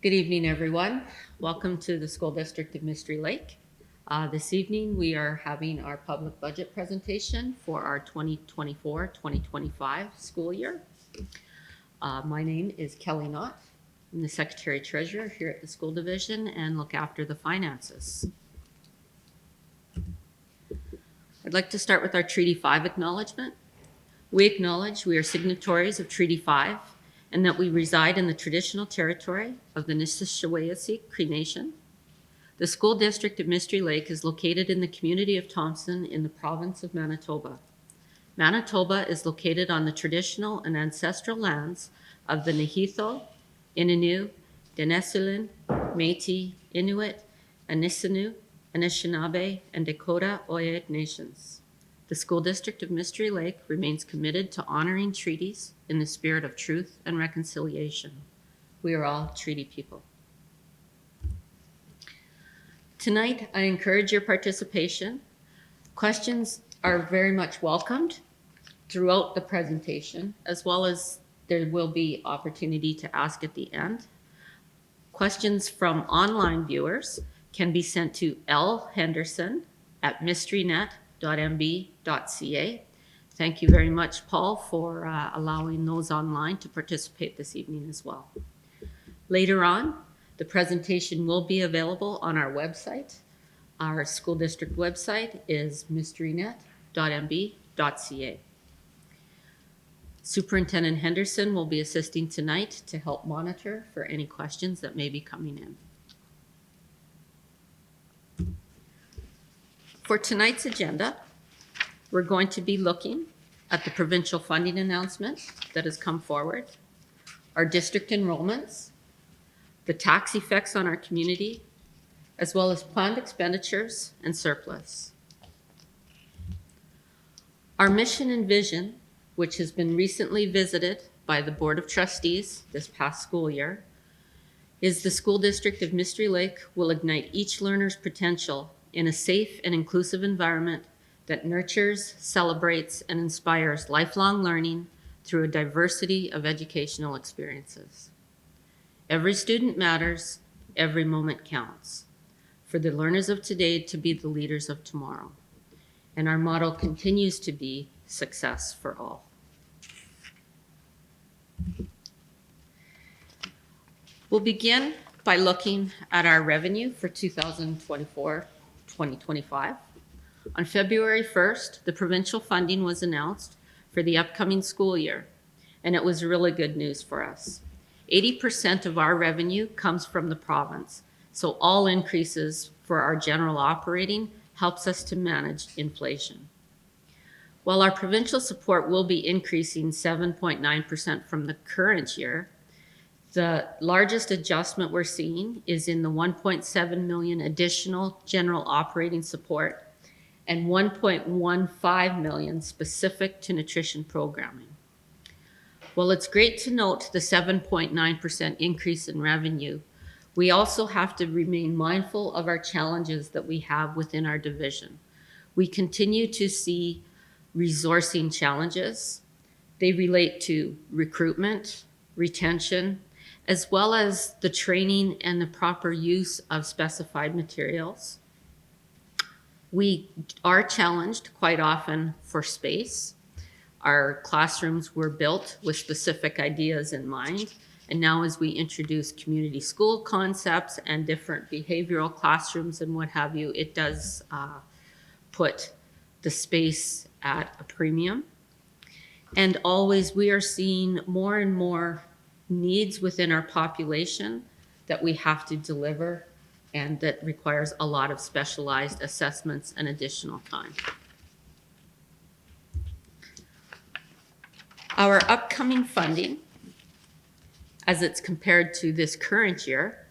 Good evening, everyone. Welcome to the School District of Mystery Lake. This evening, we are having our public budget presentation for our 2024-2025 school year. My name is Kelly Knott. I'm the Secretary Treasurer here at the School Division and look after the finances. I'd like to start with our Treaty 5 acknowledgement. We acknowledge we are signatories of Treaty 5 and that we reside in the traditional territory of the Nisishawayaseek Cree Nation. The School District of Mystery Lake is located in the community of Thompson in the province of Manitoba. Manitoba is located on the traditional and ancestral lands of the Nihitho, Innu, Denesulin, Métis, Inuit, Anisinu, Anishinaabe, and Dakota Oye nations. The School District of Mystery Lake remains committed to honoring treaties in the spirit of truth and reconciliation. We are all treaty people. Tonight, I encourage your participation. Questions are very much welcomed throughout the presentation, as well as there will be opportunity to ask at the end. Questions from online viewers can be sent to lhenderson@mysterynet.mb.ca. Thank you very much, Paul, for allowing those online to participate this evening as well. Later on, the presentation will be available on our website. Our school district website is mysterynet.mb.ca. Superintendent Henderson will be assisting tonight to help monitor for any questions that may be coming in. For tonight's agenda, we're going to be looking at the provincial funding announcement that has come forward, our district enrollments, the tax effects on our community, as well as planned expenditures and surplus. Our mission and vision, which has been recently visited by the Board of Trustees this past school year, is the School District of Mystery Lake will ignite each learner's potential in a safe and inclusive environment that nurtures, celebrates, and inspires lifelong learning through a diversity of educational experiences. Every student matters, every moment counts, for the learners of today to be the leaders of tomorrow. And our motto continues to be success for all. We'll begin by looking at our revenue for 2024-2025. On February 1st, the provincial funding was announced for the upcoming school year, and it was really good news for us. 80% of our revenue comes from the province, so all increases for our general operating helps us to manage inflation. While our provincial support will be increasing 7.9% from the current year, the largest adjustment we're seeing is in the 1.7 million additional general operating support and 1.15 million specific to nutrition programming. While it's great to note the 7.9% increase in revenue, we also have to remain mindful of our challenges that we have within our division. We continue to see resourcing challenges. They relate to recruitment, retention, as well as the training and the proper use of specified materials. We are challenged quite often for space. Our classrooms were built with specific ideas in mind. And now as we introduce community school concepts and different behavioral classrooms and what have you, it does put the space at a premium. And always we are seeing more and more needs within our population that we have to deliver, and that requires a lot of specialized assessments and additional time. Our upcoming funding, as it's compared to this current year,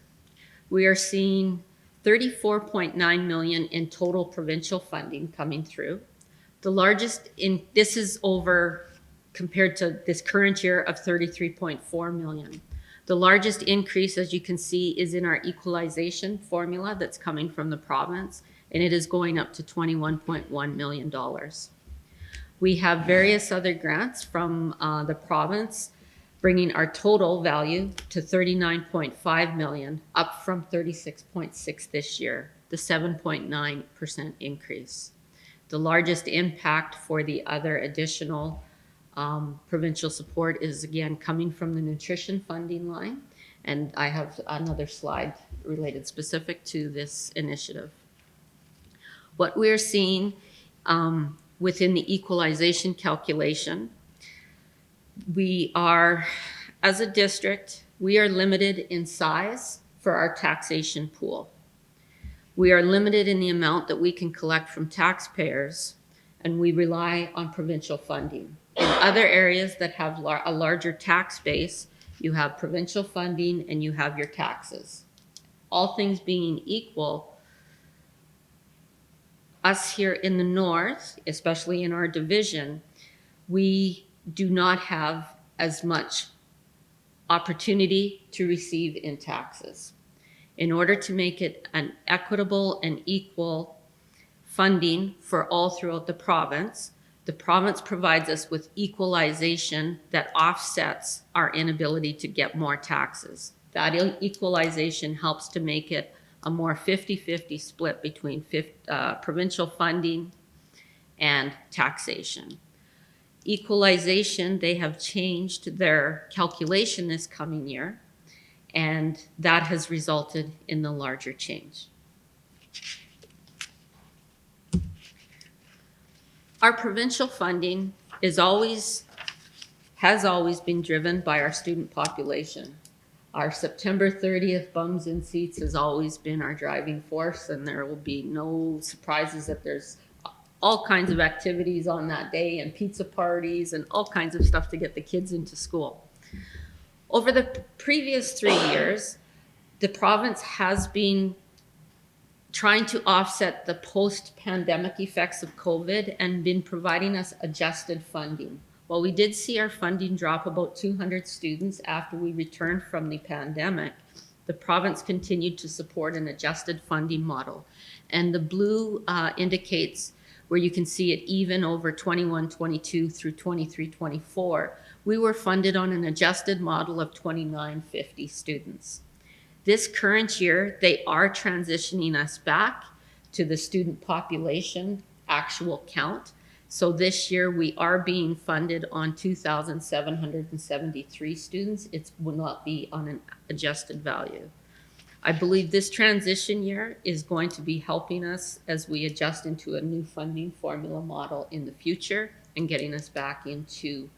we are seeing 34.9 million in total provincial funding coming through. The largest this is over compared to this current year of 33.4 million. The largest increase, as you can see, is in our equalization formula that's coming from the province, and it is going up to $21.1 million. We have various other grants from the province bringing our total value to 39.5 million, up from 36.6 this year, the 7.9% increase. The largest impact for the other additional provincial support is again coming from the nutrition funding line. And I have another slide related specific to this initiative. What we're seeing within the equalization calculation, we are, as a district, we are limited in size for our taxation pool. We are limited in the amount that we can collect from taxpayers, and we rely on provincial funding. In other areas that have a larger tax base, you have provincial funding and you have your taxes. All things being equal, us here in the north, especially in our division, we do not have as much opportunity to receive in taxes. In order to make it an equitable and equal funding for all throughout the province provides us with equalization that offsets our inability to get more taxes. That equalization helps to make it a more 50-50 split between provincial funding and taxation. Equalization, they have changed their calculation this coming year, and that has resulted in the larger change. Our provincial funding has always been driven by our student population. Our September 30th bums in seats has always been our driving force, and there will be no surprises that there's all kinds of activities on that day and pizza parties and all kinds of stuff to get the kids into school. Over the previous 3 years, the province has been trying to offset the post-pandemic effects of COVID and been providing us adjusted funding. While we did see our funding drop about 200 students after we returned from the pandemic, the province continued to support an adjusted funding model. And the blue indicates where you can see it even over 21-22 through 23-24. We were funded on an adjusted model of 2950 students. This current year, they are transitioning us back to the student population actual count. So this year we are being funded on 2,773 students. It will not be on an adjusted value. I believe this transition year is going to be helping us as we adjust into a new funding formula model in the future and getting us back into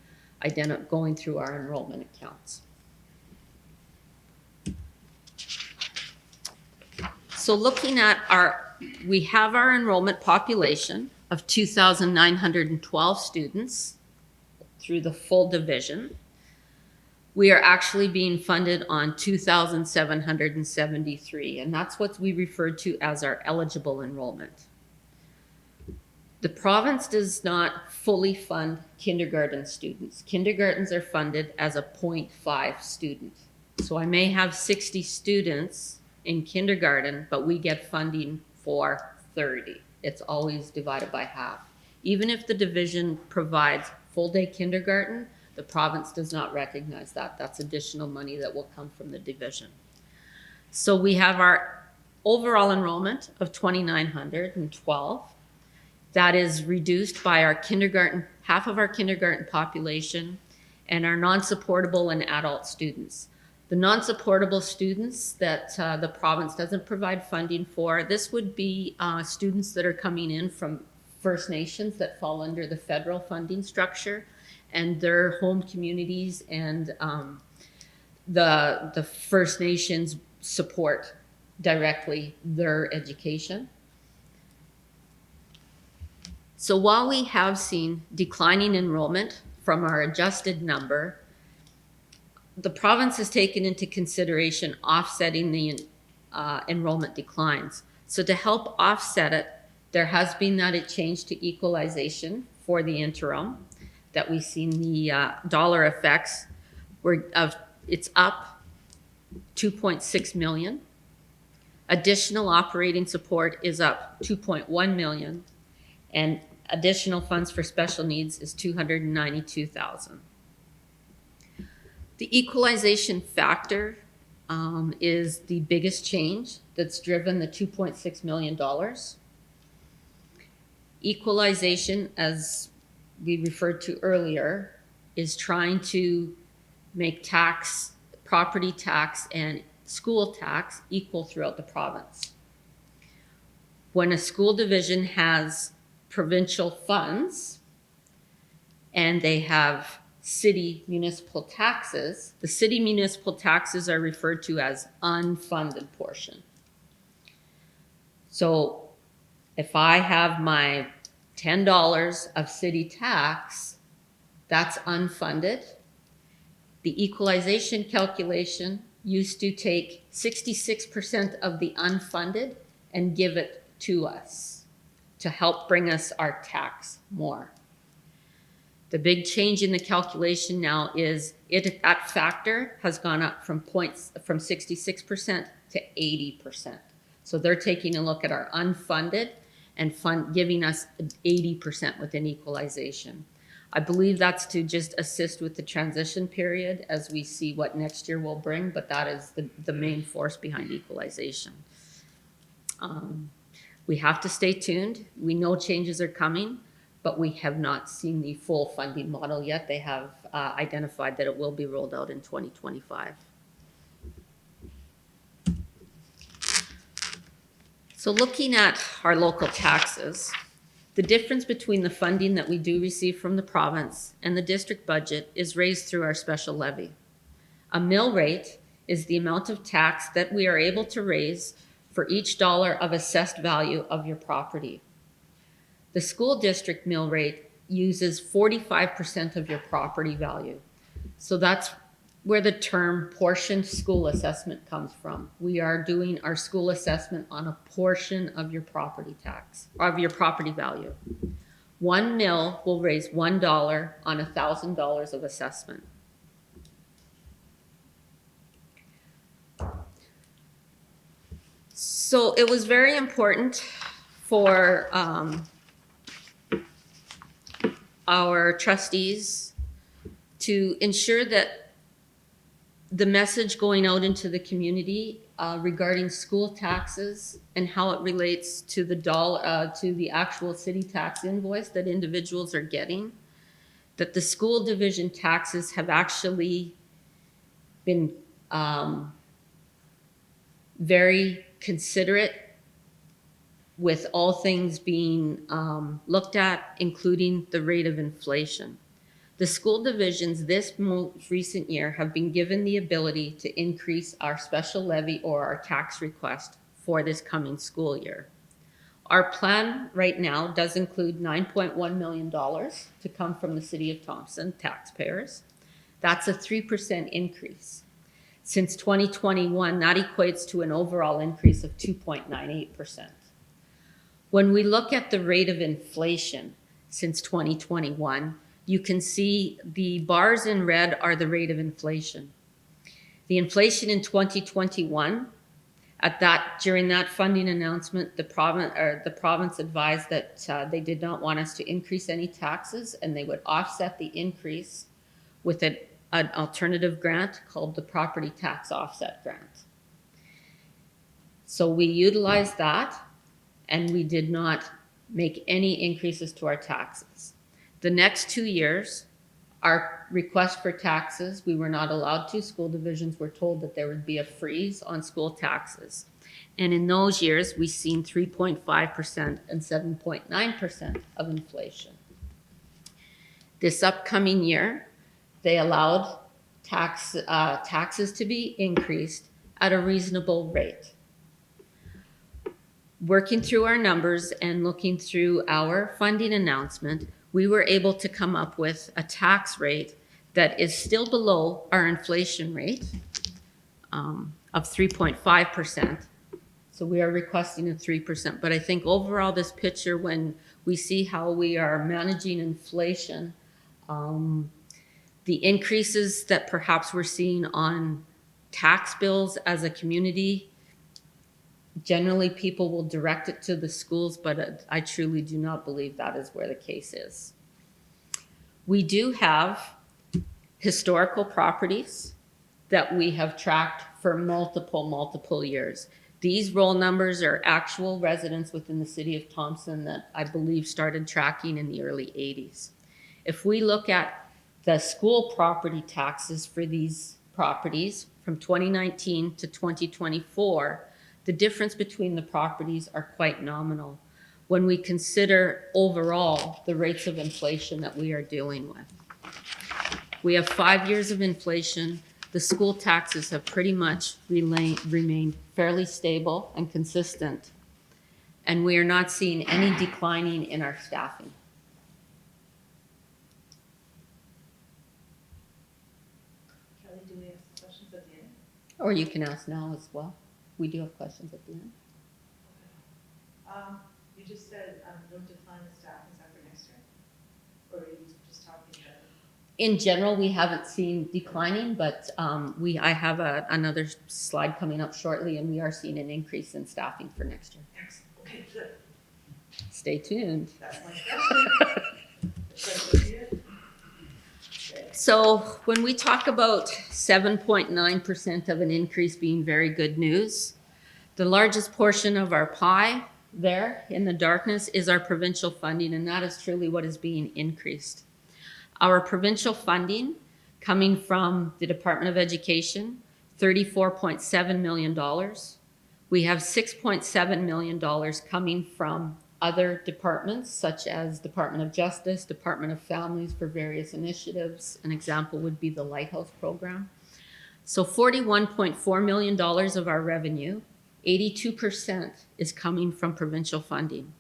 going through our enrollment accounts. So looking at we have our enrollment population of 2,912 students through the full division. We are actually being funded on 2,773, and that's what we refer to as our eligible enrollment. The province does not fully fund kindergarten students. Kindergartens are funded as a 0.5 student. So I may have 60 students in kindergarten, but we get funding for 30. It's always divided by half. Even if the division provides full-day kindergarten, the province does not recognize that. That's additional money that will come from the division. So we have our overall enrollment of 2,912. That is reduced by our kindergarten, half of our kindergarten population, and our non-supportable and adult students. The non-supportable students that the province doesn't provide funding for, this would be students that are coming in from First Nations that fall under the federal funding structure, and their home communities and the First Nations support directly their education. So while we have seen declining enrollment from our adjusted number, the province has taken into consideration offsetting the enrollment declines. So to help offset it, there has been that a change to equalization for the interim, that we've seen the dollar effects it's up 2.6 million. Additional operating support is up 2.1 million, and additional funds for special needs is 292,000. The equalization factor is the biggest change that's driven the $2.6 million. Equalization, as we referred to earlier, is trying to make tax, property tax and school tax equal throughout the province. When a school division has provincial funds and they have city municipal taxes, the city municipal taxes are referred to as unfunded portion. So if I have my $10 of city tax, that's unfunded. The equalization calculation used to take 66% of the unfunded and give it to us to help bring us our tax more. The big change in the calculation now is that factor has gone up from 66% to 80%. So they're taking a look at our unfunded and giving us 80% within equalization. I believe that's to just assist with the transition period as we see what next year will bring, but that is the main force behind equalization. We have to stay tuned. We know changes are coming, but we have not seen the full funding model yet. They have identified that it will be rolled out in 2025. So looking at our local taxes, the difference between the funding that we do receive from the province and the district budget is raised through our special levy. A mill rate is the amount of tax that we are able to raise for each dollar of assessed value of your property. The school district mill rate uses 45% of your property value. So that's where the term portion school assessment comes from. We are doing our school assessment on a portion of your property tax, of your property value. One mill will raise $1 on $1,000 of assessment. So it was very important for our trustees to ensure that the message going out into the community regarding school taxes and how it relates to the actual city tax invoice that individuals are getting, that the school division taxes have actually been very considerate with all things being looked at, including the rate of inflation. The school divisions this most recent year have been given the ability to increase our special levy or our tax request for this coming school year. Our plan right now does include $9.1 million to come from the City of Thompson taxpayers. That's a 3% increase. Since 2021, that equates to an overall increase of 2.98%. When we look at the rate of inflation since 2021, you can see the bars in red are the rate of inflation. The inflation in 2021, during that funding announcement, the province advised that they did not want us to increase any taxes, and they would offset the increase with an alternative grant called the Property Tax Offset Grant. So we utilized that, and we did not make any increases to our taxes. The next 2 years, our request for taxes, we were not allowed to. School divisions were told that there would be a freeze on school taxes. And in those years, we've seen 3.5% and 7.9% of inflation. This upcoming year, they allowed taxes to be increased at a reasonable rate. Working through our numbers and looking through our funding announcement, we were able to come up with a tax rate that is still below our inflation rate of 3.5%. So we are requesting a 3%. But I think overall this picture, when we see how we are managing inflation, the increases that perhaps we're seeing on tax bills as a community, generally people will direct it to the schools, but I truly do not believe that is where the case is. We do have historical properties that we have tracked for multiple years. These roll numbers are actual residents within the city of Thompson that I believe started tracking in the early 80s. If we look at the school property taxes for these properties from 2019 to 2024, the difference between the properties are quite nominal when we consider overall the rates of inflation that we are dealing with. We have 5 years of inflation. The school taxes have pretty much remained fairly stable and consistent, and we are not seeing any declining in our staffing. Kelly, do we have questions at the end? Or you can ask now as well. We do have questions at the end. You just said, no decline in staff, is that for next year? Or are you just talking about? In general, we haven't seen declining, but I have another slide coming up shortly, and we are seeing an increase in staffing for next year. Excellent, okay, good, Stay tuned. that's my question. That's good to hear. Okay. So when we talk about 7.9% of an increase being very good news, the largest portion of our pie there in the darkness is our provincial funding, and that is truly what is being increased. Our provincial funding coming from the Department of Education, $34.7 million. We have $6.7 million coming from other departments such as Department of Justice, Department of Families for various initiatives. An example would be the Lighthouse program. So $41.4 million of our revenue, 82% is coming from provincial funding.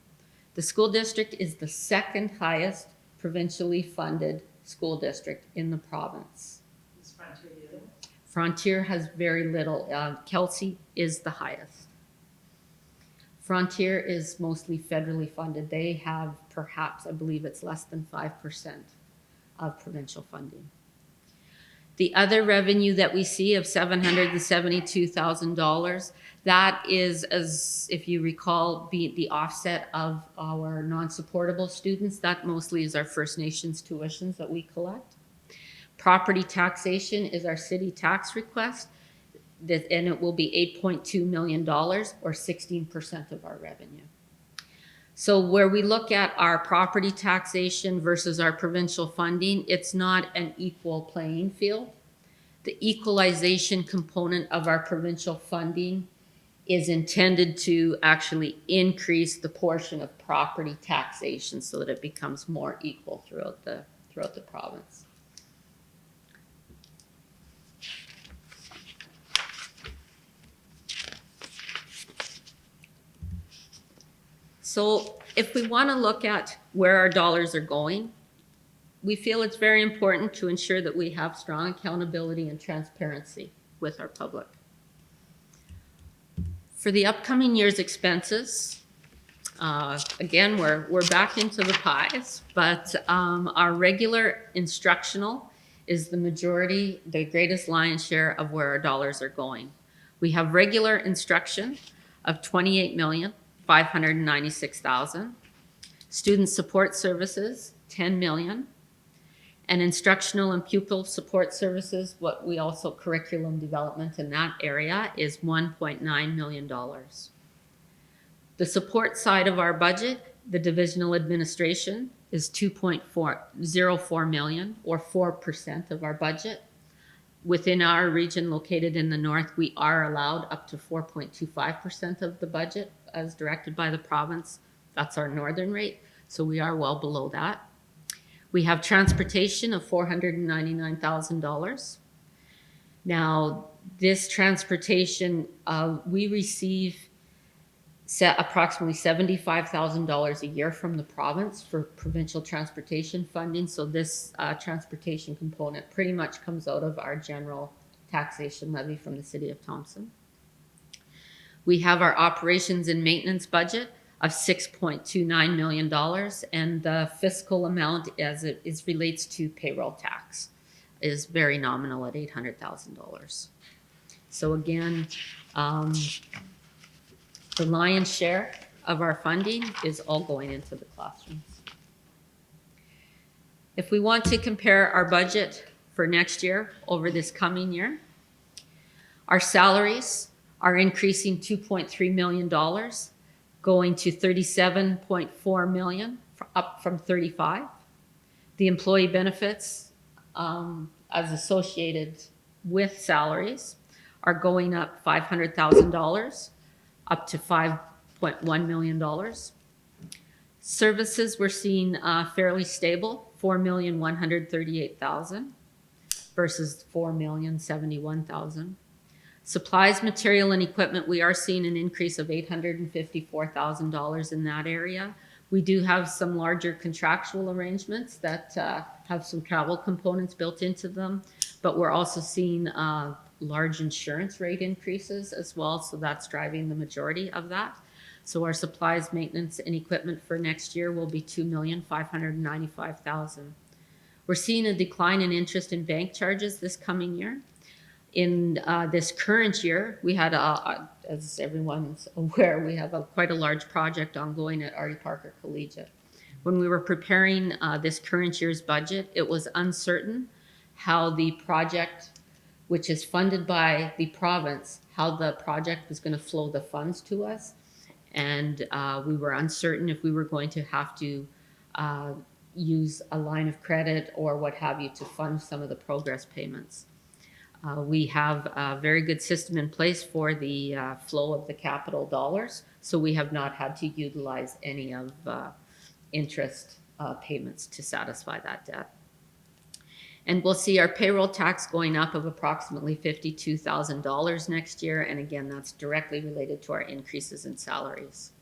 The school district is the second highest provincially funded school district in the province. Is Frontier the other one? Frontier has very little. Kelsey is the highest. Frontier is mostly federally funded. They have perhaps, I believe it's less than 5% of provincial funding. The other revenue that we see of $772,000, that is, as if you recall, the offset of our non-supportable students. That mostly is our First Nations tuitions that we collect. Property taxation is our city tax request, and it will be $8.2 million or 16% of our revenue. So where we look at our property taxation versus our provincial funding, it's not an equal playing field. The equalization component of our provincial funding is intended to actually increase the portion of property taxation so that it becomes more equal throughout the province. So if we want to look at where our dollars are going, we feel it's very important to ensure that we have strong accountability and transparency with our public. For the upcoming year's expenses, again, we're back into the pies, but our regular instructional is the majority, the greatest lion's share of where our dollars are going. We have regular instruction of $28,596,000, student support services, $10 million, and instructional and pupil support services, what we also curriculum development in that area, is $1.9 million. The support side of our budget, the divisional administration, is $2.404 million, or 4% of our budget. Within our region located in the north, we are allowed up to 4.25% of the budget as directed by the province. That's our northern rate, so we are well below that. We have transportation of $499,000. Now, this transportation, we receive approximately $75,000 a year from the province for provincial transportation funding. So this transportation component pretty much comes out of our general taxation levy from the city of Thompson. We have our operations and maintenance budget of $6.29 million, and the fiscal amount as it relates to payroll tax is very nominal at $800,000. So again, the lion's share of our funding is all going into the classrooms. If we want to compare our budget for next year over this coming year. Our salaries are increasing $2.3 million, going to $37.4 million, up from 35. The employee benefits, as associated with salaries, are going up $500,000, up to $5.1 million. Services, we're seeing fairly stable, $4,138,000 versus $4,071,000. Supplies, material, and equipment, we are seeing an increase of $854,000 in that area. We do have some larger contractual arrangements that have some travel components built into them, but we're also seeing large insurance rate increases as well, so that's driving the majority of that. So our supplies, maintenance, and equipment for next year will be $2,595,000. We're seeing a decline in interest in bank charges this coming year. In this current year, we had, as everyone's aware, we have quite a large project ongoing at Artie Parker Collegiate. When we were preparing this current year's budget, it was uncertain how the project, which is funded by the province, how the project was going to flow the funds to us. And we were uncertain if we were going to have to use a line of credit or what have you to fund some of the progress payments. We have a very good system in place for the flow of the capital dollars, so we have not had to utilize any of interest payments to satisfy that debt. And we'll see our payroll tax going up of approximately $52,000 next year, and again, that's directly related to our increases in salaries.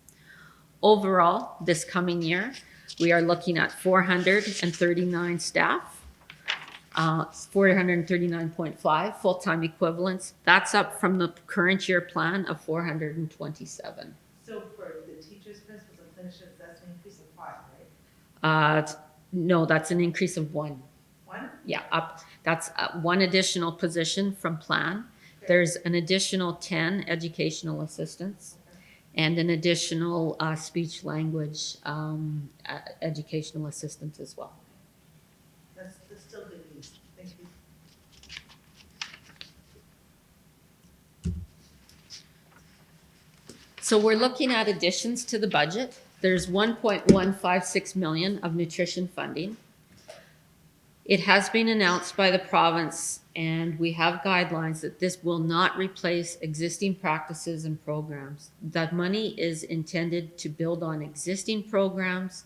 Overall, this coming year, we are looking at 439 staff. 439.5 full-time equivalents. That's up from the current year plan of 427. So for the teachers, principals, and clinicians, that's an increase of 5, right? No, that's an increase of 1. 1? Yeah, up. That's one additional position from plan. Okay. There's an additional 10 educational assistants. Okay. And an additional speech language educational assistants as well. That's still good news. Thank you. So we're looking at additions to the budget. There's 1.156 million of nutrition funding. It has been announced by the province, and we have guidelines that this will not replace existing practices and programs. That money is intended to build on existing programs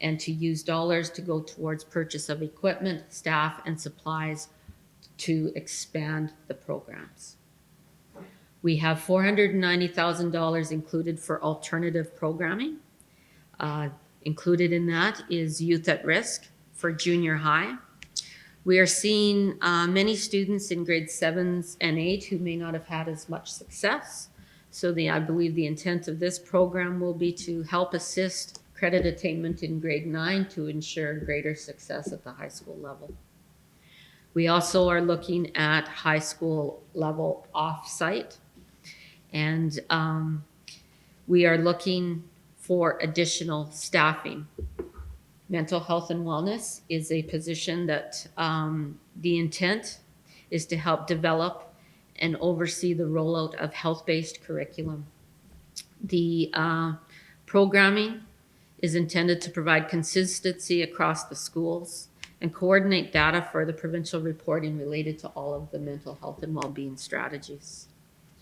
and to use dollars to go towards purchase of equipment, staff, and supplies to expand the programs. We have $490,000 included for alternative programming. Included in that is Youth at Risk for junior high. We are seeing many students in grades 7 and 8 who may not have had as much success. So I believe the intent of this program will be to help assist credit attainment in grade 9 to ensure greater success at the high school level. We also are looking at high school level off-site, and we are looking for additional staffing. Mental health and wellness is a position that the intent is to help develop and oversee the rollout of health-based curriculum. The programming is intended to provide consistency across the schools and coordinate data for the provincial reporting related to all of the mental health and well-being strategies.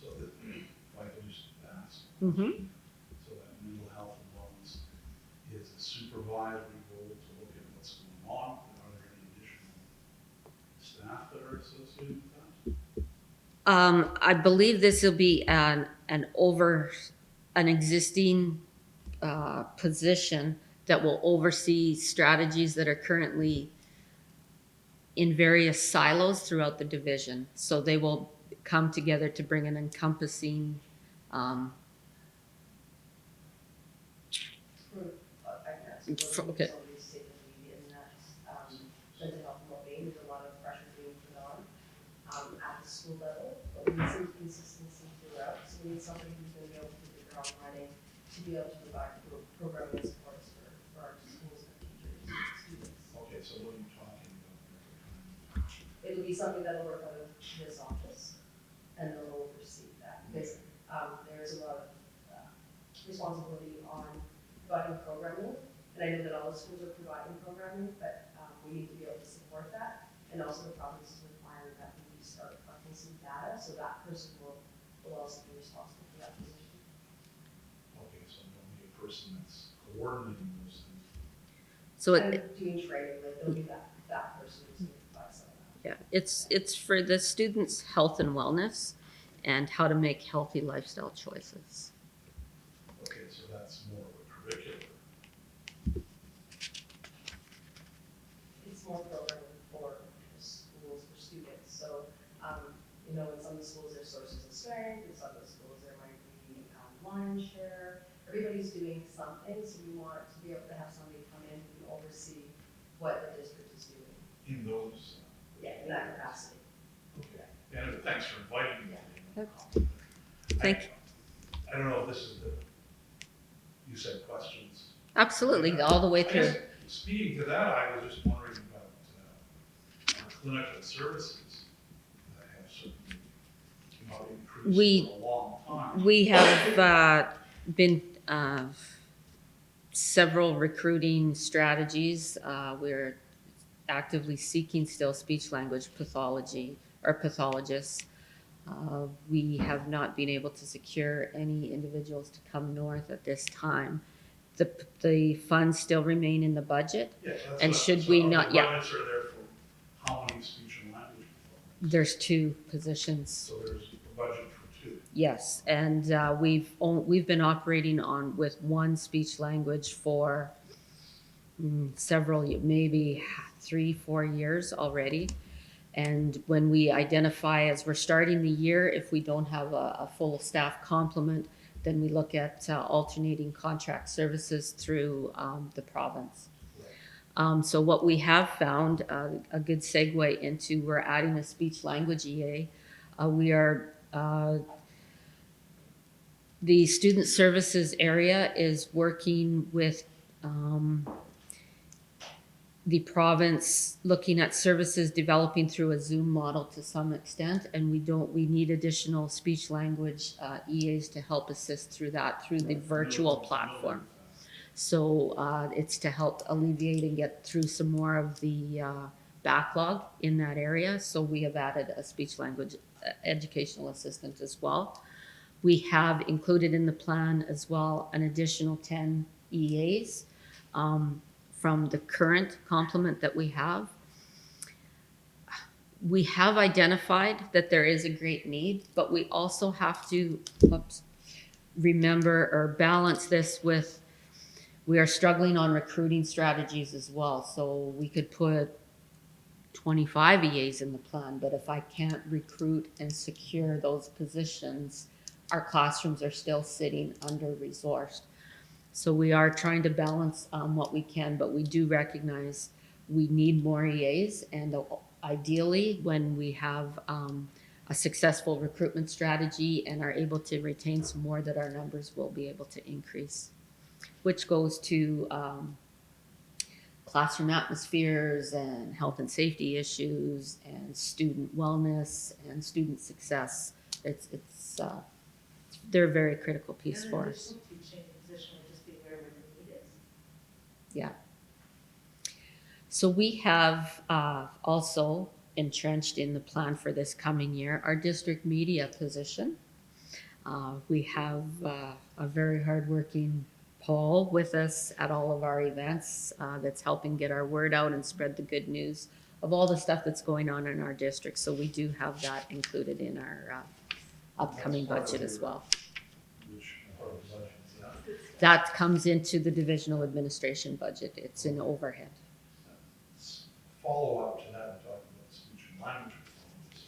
So that, if I could just ask, Mm-hmm. so that mental health and wellness is a supervisory role to look at what's going on, and are there any additional staff that are associated with that? I believe this will be an existing position that will oversee strategies that are currently in various silos throughout the division. So they will come together to bring an encompassing okay. Mental health and well-being, there's a lot of pressure being put on at the school level, but we need some consistency throughout. So we need somebody who's going to be able to hit the ground running to be able to provide programming supports for our schools and teachers and students. Okay, so what are you talking about there? it'll be something that'll work out of this office, and they'll oversee that, because, there's a lot of, responsibility on providing programming, and I know that all the schools are providing programming, but, we need to be able to support that, and also the province is requiring that we start collecting some data, so that person will also be responsible for that position. Okay, so there'll be a person that's coordinating those things. So And it, doing training, like, there'll be that person who's going to provide some of that. yeah, it's for the students' health and wellness and how to make healthy lifestyle choices. Okay, so that's more of a curricular. It's more programming for the schools, for students, so, you know, in some of the schools there's sources of strength, in some of the schools there might be, mind share, everybody's doing something, so we want to be able to have somebody come in who can oversee what the district is doing. In those. Yeah, in that capacity. Okay, and thanks for inviting me. Yep. I- Thank- I don't know if this is the, you said questions. Absolutely, all the way I guess, through. speaking to that, I was just wondering about our clinical services that have certainly, We- increased for a long time. We have been several recruiting strategies. We're actively seeking still speech language pathology or pathologists. We have not been able to secure any individuals to come north at this time. The funds still remain in the budget. Yeah, that's And what- should so we the not- yeah. budgets are there for how many speech and language pathologists? There's 2 positions. So there's a budget for 2. Yes, and we've been operating with 1 speech language for several, maybe 3-4 years already. And when we identify as we're starting the year, if we don't have a full staff complement, then we look at alternating contract services through the province. So what we have found, a good segue into, we're adding a speech language EA. We are the student services area is working with the province, looking at services developing through a Zoom model to some extent, and we need additional speech language EAs to help assist through that, through the virtual platform. So it's to help alleviate and get through some more of the backlog in that area. So we have added a speech language educational assistant as well. We have included in the plan as well an additional 10 EAs from the current complement that we have. We have identified that there is a great need, but we also have to remember or balance this with, we are struggling on recruiting strategies as well. So we could put 25 EAs in the plan, but if I can't recruit and secure those positions, our classrooms are still sitting under-resourced. So we are trying to balance what we can, but we do recognize we need more EAs, and ideally when we have a successful recruitment strategy and are able to retain some more, that our numbers will be able to increase, which goes to classroom atmospheres and health and safety issues and student wellness and student success. They're a very critical piece And for an us. additional teaching position would just be wherever the need is. Yeah. So we have also entrenched in the plan for this coming year our district media position. We have a very hardworking Paul with us at all of our events that's helping get our word out and spread the good news of all the stuff that's going on in our district. So we do have that included in our upcoming budget as well. Which part of the budget is that? That comes into the divisional administration budget. It's in overhead. Follow up to that, we're talking about speech and language performance.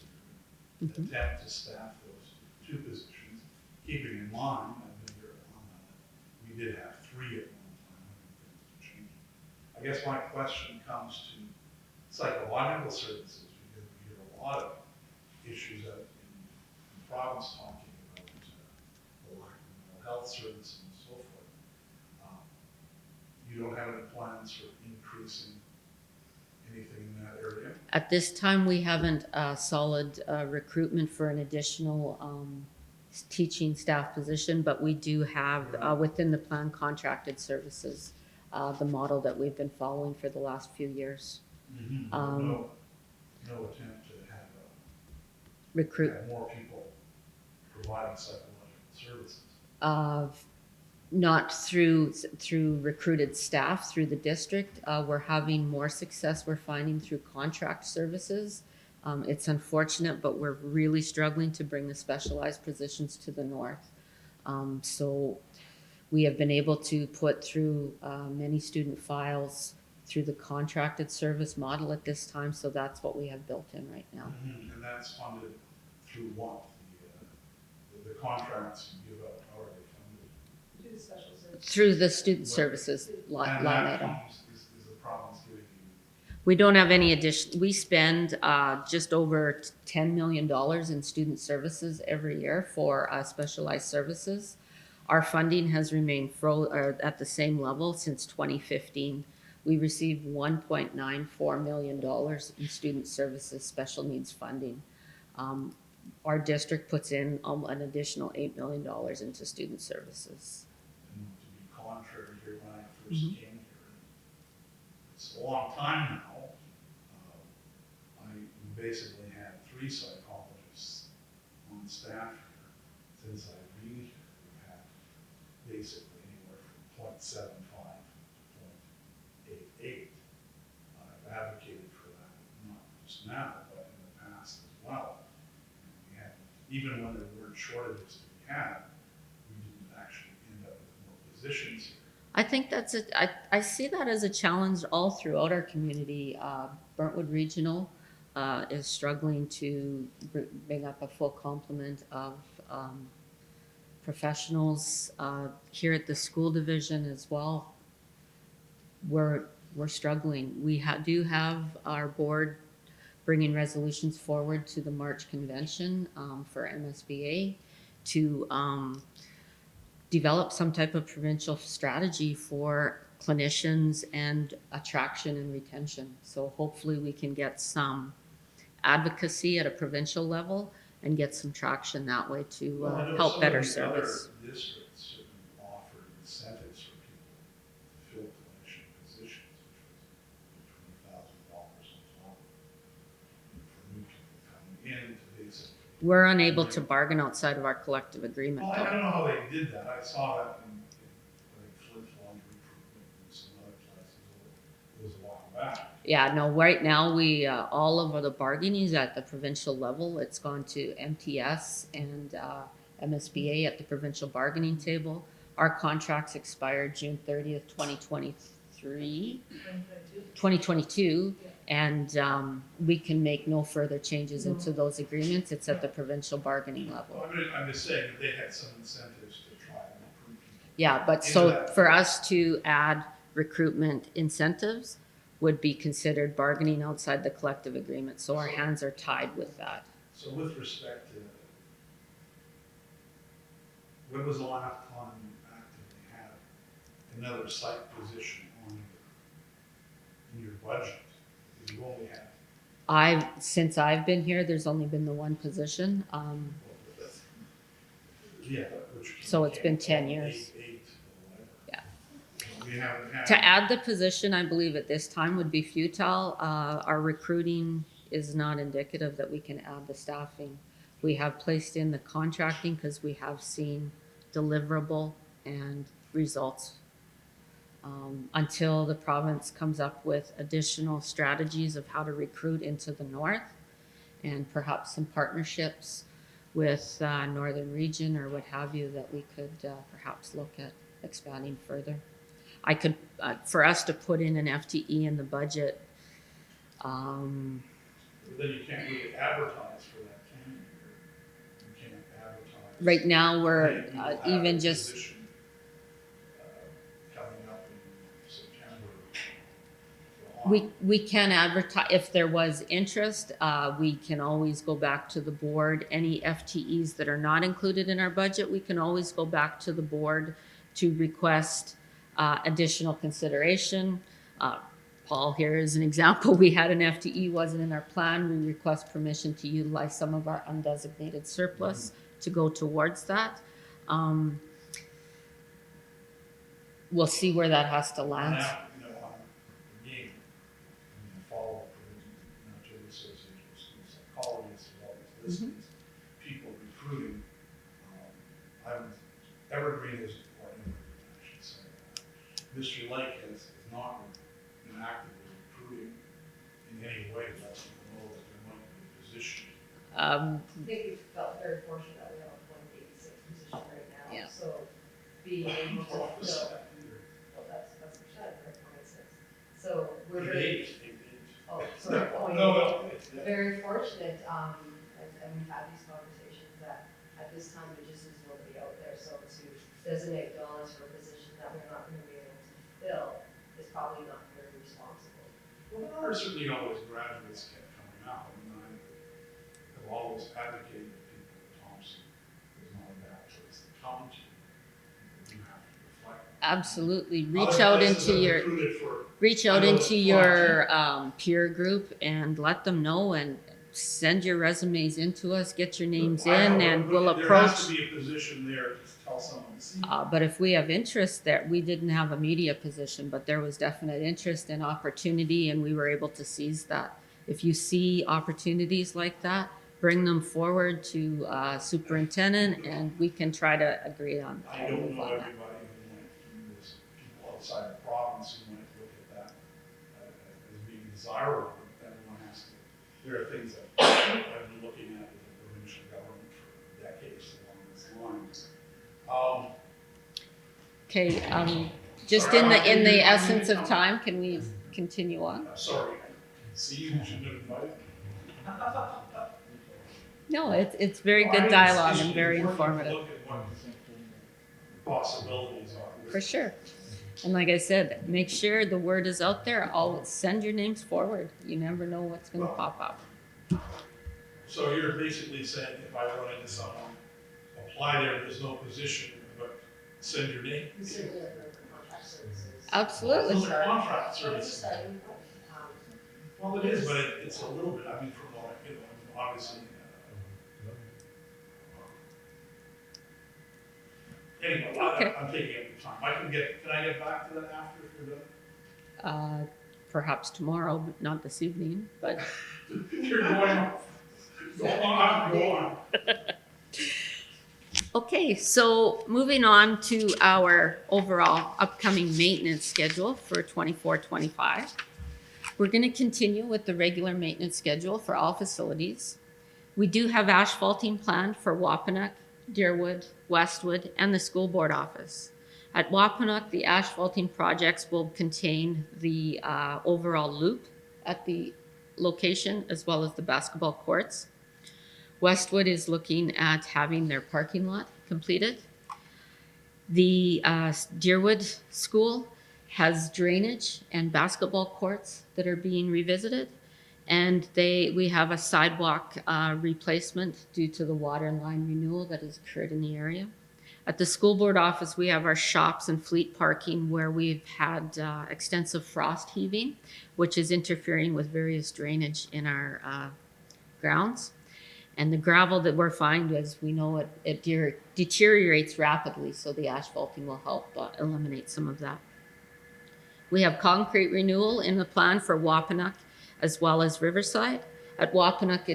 Mhm. Attempt to staff those 2 positions, keeping in mind, I've been here on that, we did have 3 at one time, when things changed. I guess my question comes to psychological services, because we hear a lot of issues out in the province talking about the lack of mental health services and so forth. You don't have any plans for increasing anything in that area? At this time, we haven't solid recruitment for an additional teaching staff position, but we do have within the plan contracted services, the model that we've been following for the last few years. No attempt to Recruit have more people providing psychological services. not through recruited staff through the district. We're having more success we're finding through contract services. It's unfortunate, but we're really struggling to bring the specialized positions to the north. So we have been able to put through many student files through the contracted service model at this time. So that's what we have built in right now. And that's funded through what? The contracts you give out, how are they funded? Do the special service. Through the student services line And that item. comes, is the province giving you? We don't have any addition. We spend just over $10 million in student services every year for specialized services. Our funding has remained at the same level since 2015. We received $1.94 million in student services special needs funding. Our district puts in an additional $8 million into student services. And to be contrary here, when I first came here, it's a long time now. I basically had 3 psychologists on staff here. Since I've been here, we've had basically anywhere from 0.75 to 0.88. I've advocated for that, not just now, but in the past as well. And we had, even when there weren't shortages to be had, we didn't actually end up with more positions here. I think I see that as a challenge all throughout our community. Burntwood Regional is struggling to bring up a full complement of professionals. Here at the school division as well, we're struggling. We do have our board bringing resolutions forward to the March convention for MSBA to develop some type of provincial strategy for clinicians and attraction and retention. So hopefully we can get some advocacy at a provincial level and get some traction that way to Well, I know help some better of the service. Other districts certainly offered incentives for people to fill clinician positions, which was $20,000 on top for new people coming in to basically. We're unable to bargain outside of our collective agreement Well, I though. don't know how they did that. I saw that in like Flint Laundry Recruitment and some other places. It was a while back. Yeah, no, right now we, all of the bargaining is at the provincial level. It's gone to MTS and MSBA at the provincial bargaining table. Our contracts expired June 30th, 2023, 2022. And we can make no further changes into those agreements. It's at the provincial bargaining level. Well, I'm just saying that they had some incentives to try and recruit people. Yeah, but so for us to add recruitment incentives would be considered bargaining outside the collective agreement. So our hands are tied with that. So with respect to, when was the last time you actively had another site position on in your budget? Because you only had. Since I've been here, there's only been the one position. Yeah, which. So it's been 10 became years. eight or whatever. Yeah. We haven't had. To add the position, I believe at this time would be futile. Our recruiting is not indicative that we can add the staffing. We have placed in the contracting because we have seen deliverable and results. Until the province comes up with additional strategies of how to recruit into the north and perhaps some partnerships with Northern Region or what have you that we could perhaps look at expanding further. I could, for us to put in an FTE in the budget, Then you can't really advertise for that, can you? You can't advertise. right now we're You will have even a just, position, coming up in September. we can advertise, if there was interest, we can always go back to the board. Any FTEs that are not included in our budget, we can always go back to the board to request additional consideration. Paul here as an example. We had an FTE, wasn't in our plan. We request permission to utilize some of our undesignated surplus to go towards that. We'll see where that has to land. Now, you know, again, follow up with the Ontario Association of School Psychologists, all these listings, people recruiting. Evergreen is, or Evergreen, I should say. Mystery Lake has not been actively recruiting in any way, let people know that there might be a position. I think we felt very fortunate that we have a 186 position right now, Yeah. so being able to What was fill, that either? well, that's percent, right, 186. So we're very, Eight. oh, sorry, oh, No, yeah. Very fortunate, and we've had these conversations that at this time there just is nobody out there, so to designate dollars for a position that we're not gonna be able to fill is probably not very responsible. well, there are certainly always graduates kept coming out. I mean, I have always advocated that people at Thompson is not a bad place to come to. You do have to reflect. Absolutely. Other Reach out places into have your recruited for- reach I out know into it's your peer group and let them know, and send your resumes into us, get your names I know, in, and but we'll There approach. has to be a position there to tell someone to see. But if we have interest there, we didn't have a media position, but there was definite interest and opportunity, and we were able to seize that. If you see opportunities like that, bring them forward to superintendent, and we can try to agree on I how to don't move know on that. everybody who might, there's people outside the province who might look at that as being desirable, but everyone has to. There are things that I've been looking at with the provincial government for decades along these lines. Okay, just in the essence of time, can we continue on? I'm sorry, see, you shouldn't have invited me. No, it's very Well, I good mean, dialogue it's and very important to informative, Look at what the possibilities are. for sure. And like I said, make sure the word is out there. I'll send your names forward. You never know what's gonna pop up. So you're basically saying if I run into someone, apply there, there's no position, but send your name? We certainly have room for contract services. Absolutely. Those are contract But it's a services. starting point. Well, it is, but it's a little bit, I mean, from what, you know, obviously. Anyway, Okay. I'm taking up your time. Can I get back to that after if you're done? Perhaps tomorrow, but not this evening, but You're going on. Go on, go on. okay, so moving on to our overall upcoming maintenance schedule for 24-25. We're going to continue with the regular maintenance schedule for all facilities. We do have asphalting planned for Wapanuck, Deerwood, Westwood, and the school board office. At Wapanuck, the asphalting projects will contain the overall loop at the location as well as the basketball courts. Westwood is looking at having their parking lot completed. The Deerwood School has drainage and basketball courts that are being revisited. And we have a sidewalk replacement due to the water line renewal that has occurred in the area. At the school board office, we have our shops and fleet parking where we've had extensive frost heaving, which is interfering with various drainage in our grounds. And the gravel that we're finding, as we know, it deteriorates rapidly, so the asphalting will help eliminate some of that. We have concrete renewal in the plan for Wapanuck as well as Riverside. At Wapanuck,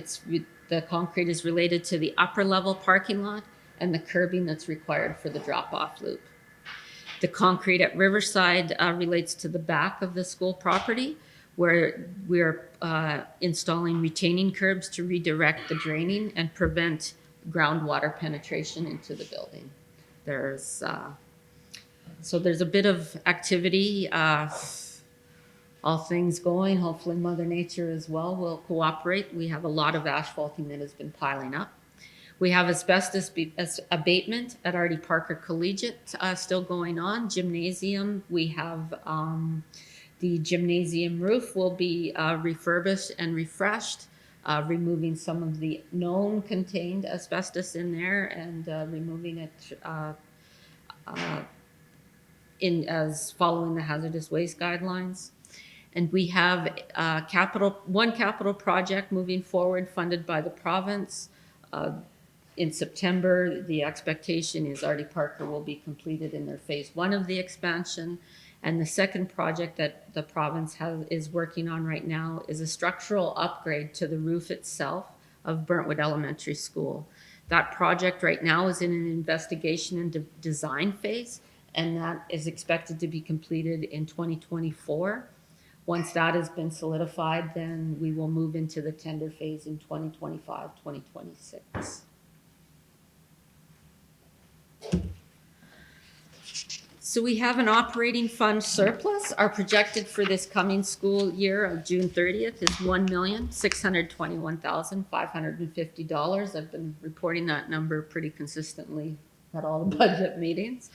the concrete is related to the upper level parking lot and the curbing that's required for the drop-off loop. The concrete at Riverside relates to the back of the school property, where we're installing retaining curbs to redirect the draining and prevent groundwater penetration into the building. There's a bit of activity, all things going. Hopefully Mother Nature as well will cooperate. We have a lot of asphalting that has been piling up. We have asbestos abatement at Artie Parker Collegiate still going on. Gymnasium, we have the gymnasium roof will be refurbished and refreshed, removing some of the known contained asbestos in there and removing it as following the hazardous waste guidelines. And we have one capital project moving forward funded by the province. In September, the expectation is Artie Parker will be completed in their phase 1 of the expansion. And the second project that the province is working on right now is a structural upgrade to the roof itself of Burntwood Elementary School. That project right now is in an investigation and design phase, and that is expected to be completed in 2024. Once that has been solidified, then we will move into the tender phase in 2025, 2026. So we have an operating fund surplus. Our projected for this coming school year of June 30th is $1,621,550. I've been reporting that number pretty consistently at all the budget meetings.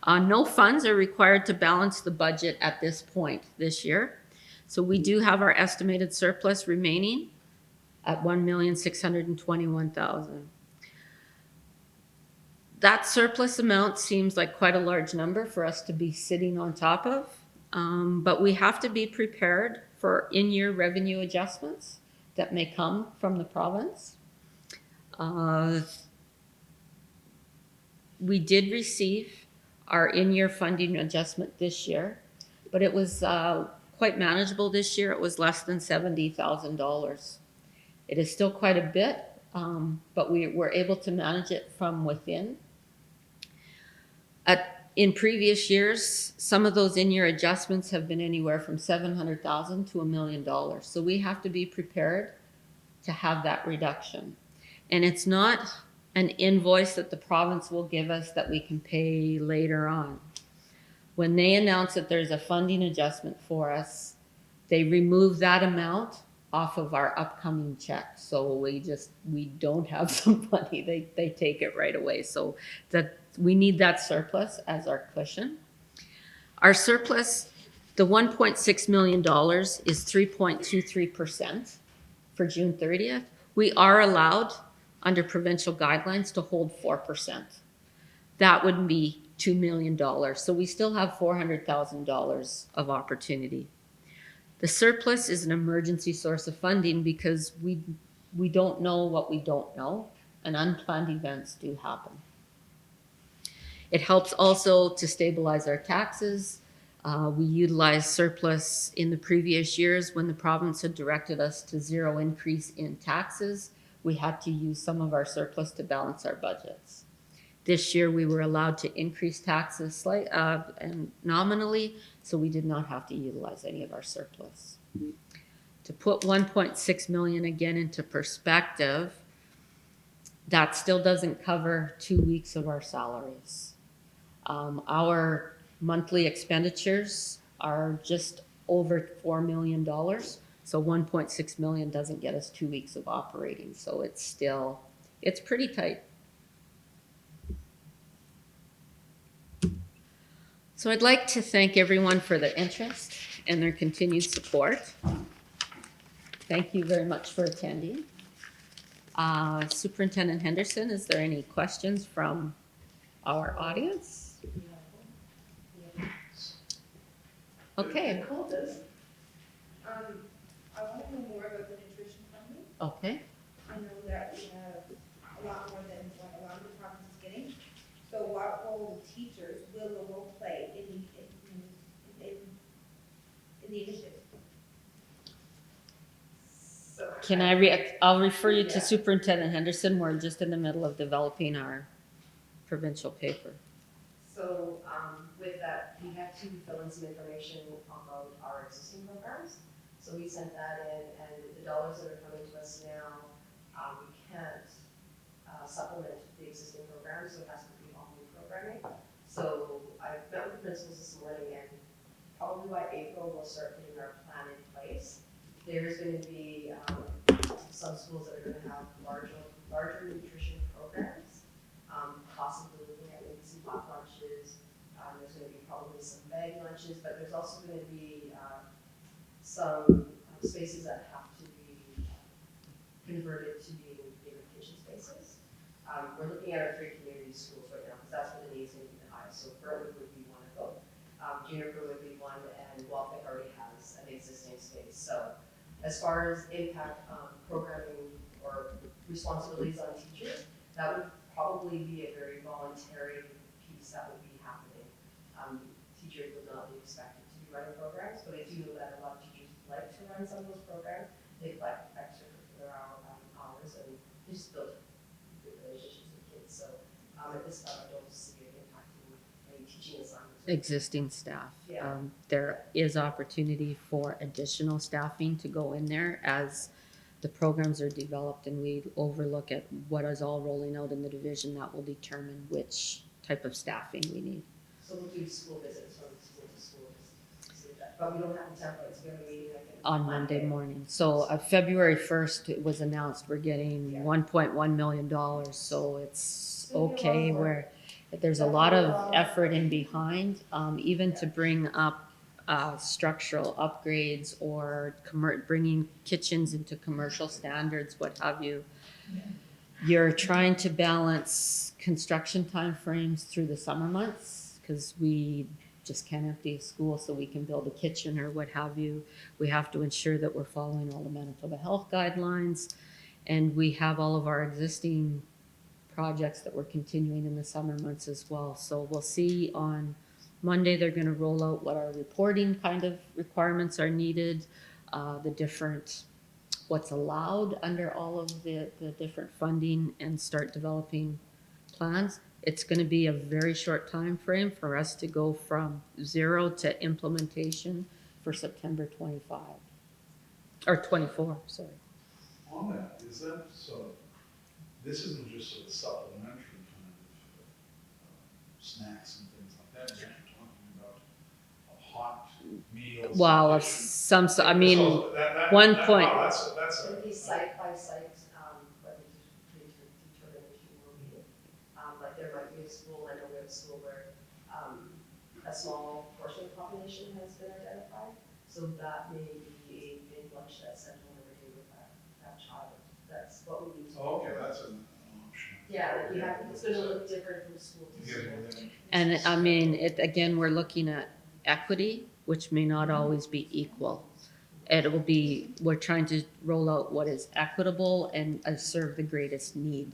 No funds are required to balance the budget at this point this year. So we do have our estimated surplus remaining at $1,621,000. That surplus amount seems like quite a large number for us to be sitting on top of, but we have to be prepared for in-year revenue adjustments that may come from the province. We did receive our in-year funding adjustment this year, but it was quite manageable this year. It was less than $70,000. It is still quite a bit, but we were able to manage it from within. In previous years, some of those in-year adjustments have been anywhere from $700,000 to $1 million. So we have to be prepared to have that reduction. And it's not an invoice that the province will give us that we can pay later on. When they announce that there's a funding adjustment for us, they remove that amount off of our upcoming check. So we don't have some money. They take it right away. So that we need that surplus as our cushion. Our surplus, the $1.6 million is 3.23% for June 30th. We are allowed under provincial guidelines to hold 4%. That would be $2 million. So we still have $400,000 of opportunity. The surplus is an emergency source of funding because we don't know what we don't know, and unplanned events do happen. It helps also to stabilize our taxes. We utilized surplus in the previous years when the province had directed us to zero increase in taxes. We had to use some of our surplus to balance our budgets. This year we were allowed to increase taxes and nominally, so we did not have to utilize any of our surplus. To put 1.6 million again into perspective, that still doesn't cover 2 weeks of our salaries. Our monthly expenditures are just over $4 million. So 1.6 million doesn't get us 2 weeks of operating. So it's pretty tight. So I'd like to thank everyone for their interest and their continued support. Thank you very much for attending. Superintendent Henderson, is there any questions from our audience? Okay. Nicole does. I want to know more about the nutrition funding. Okay. I know that we have a lot more than what a lot of the province is getting. So what role will the role play in the initiative? I'll refer you to Superintendent Henderson. We're just in the middle of developing our provincial paper. So with that, we have to fill in some information about our existing programs. So we sent that in, and the dollars that are coming to us now, we can't supplement the existing programs, so it has to be all new programming. So I've met with the principals this morning, and probably by April we'll start putting our plan in place. There's going to be some schools that are going to have larger nutrition programs, possibly looking at maybe some hot lunches. There's going to be probably some bag lunches, but there's also going to be some spaces that have to be converted to being bigger kitchen spaces. We're looking at our 3 community schools right now because that's where the needs going to be the highest. So Burntwood would be one of them. Juniper would be one, and Walpick already has an existing space. So as far as impact programming or responsibilities on teachers, that would probably be a very voluntary piece that would be happening. Teachers would not be expected to be running programs, but I do know that a lot of teachers like to run some of those programs. They collect extracurricular hours and they just build good relationships with kids. So at this time, I don't see it impacting any teaching assignments. Existing staff. Yeah. There is opportunity for additional staffing to go in there as the programs are developed and we overlook at what is all rolling out in the division. That will determine which type of staffing we need. So we'll do school visits from school to school, just like that. But we don't have the templates, we have a meeting like On Monday morning. So February 1st, it was announced we're getting Yeah. $1.1 million. So it's It's gonna be a lot okay of work. where there's a lot of effort in behind, even to bring up structural upgrades or bringing kitchens into commercial standards, what have you. You're trying to balance construction timeframes through the summer months because we just can't empty a school so we can build a kitchen or what have you. We have to ensure that we're following all the Manitoba health guidelines, and we have all of our existing projects that we're continuing in the summer months as well. So we'll see on Monday, they're gonna roll out what our reporting kind of requirements are needed, the different, what's allowed under all of the different funding, and start developing plans. It's gonna be a very short time frame for us to go from 0 to implementation for September 25. Or 24, sorry. On that, is that, so, this isn't just sort of supplementary kind of snacks and things like that, you're actually talking about a hot meal. Wow, of some, I mean, one point- Wow, that's So a. it'd be site by site, what the determination will be. Like there might be a school, I know we have a school where, a small portion of the population has been identified. So that may be a big lunch that's sent home every day with that child. That's what we need to do. Oh, okay, that's an option. Yeah, like you have, it's gonna look different from school to Yeah, school. yeah. And I mean, again, we're looking at equity, which may not always be equal. It will be, we're trying to roll out what is equitable and serve the greatest need.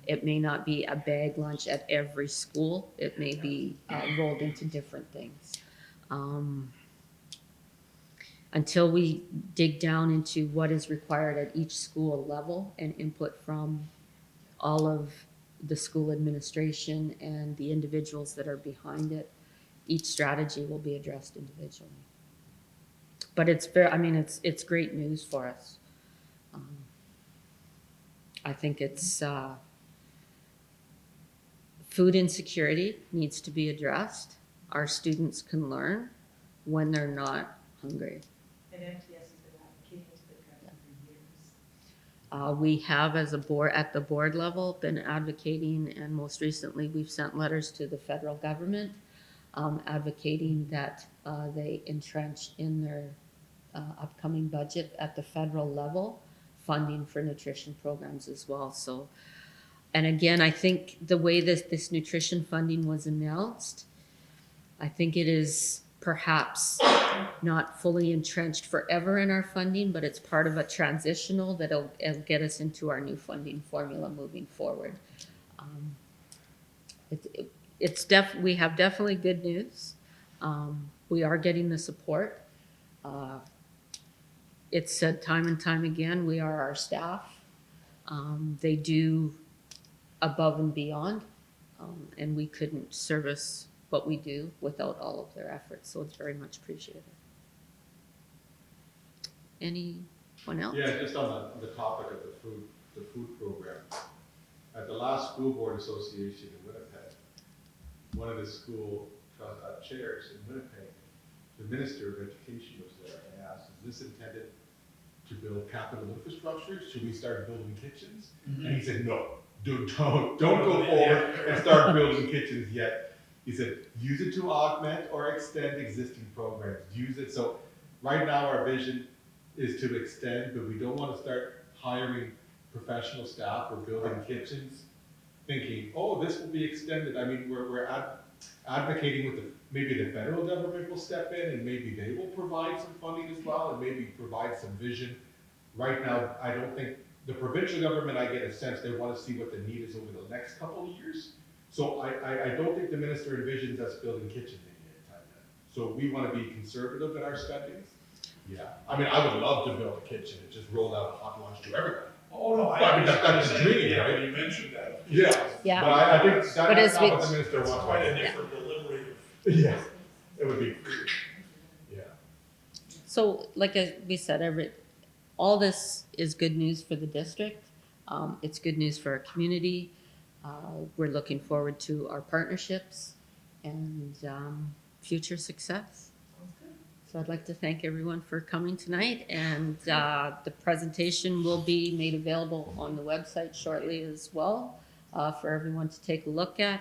It may not be a bag lunch at every school. It may be rolled into different things. Until we dig down into what is required at each school level and input from all of the school administration and the individuals that are behind it, each strategy will be addressed individually. But it's very, I mean, it's great news for us. I think it's, food insecurity needs to be addressed. Our students can learn when they're not hungry. And MTS has been advocating to the government for years. We have, as a board, at the board level, been advocating, and most recently, we've sent letters to the federal government advocating that they entrench in their upcoming budget at the federal level funding for nutrition programs as well. So, and again, I think the way this nutrition funding was announced, I think it is perhaps not fully entrenched forever in our funding, but it's part of a transitional that'll get us into our new funding formula moving forward. We have definitely good news. We are getting the support. It's said time and time again, we are our staff. They do above and beyond, and we couldn't service what we do without all of their efforts, so it's very much appreciated. Anyone else? Yeah, just on the topic of the food program. At the last school board association in Winnipeg, one of the school chairs in Winnipeg, the Minister of Education was there, and I asked, is this intended to build capital infrastructure? Should we start building kitchens? And he said, no, don't go forward and start building kitchens yet. He said, use it to augment or extend existing programs. Use it. So right now our vision is to extend, but we don't want to start hiring professional staff or building kitchens thinking, oh, this will be extended. I mean, we're advocating with maybe the federal government will step in and maybe they will provide some funding as well and maybe provide some vision. Right now, I don't think, the provincial government, I get a sense they want to see what the need is over the next couple of years. So I don't think the minister envisions us building kitchens anytime then. So we want to be conservative in our spending. Yeah, I mean, I would love to build a kitchen and just roll out a hot lunch to everybody. Oh, no, I mean, that's the dream, yeah, right? when you mentioned that. Yeah. Yeah. But I think But that's as not we- what the minister It's wants. quite a right? different delivery. Yeah, it would be, yeah. So, like we said, all this is good news for the district. It's good news for our community. We're looking forward to our partnerships and future success. So I'd like to thank everyone for coming tonight, and the presentation will be made available on the website shortly as well for everyone to take a look at.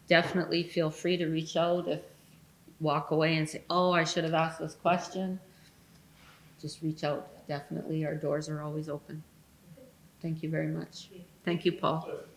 Definitely feel free to reach out if walk away and say, oh, I should have asked this question. Just reach out. Definitely, our doors are always open. Thank you very much. Thank you, Paul. But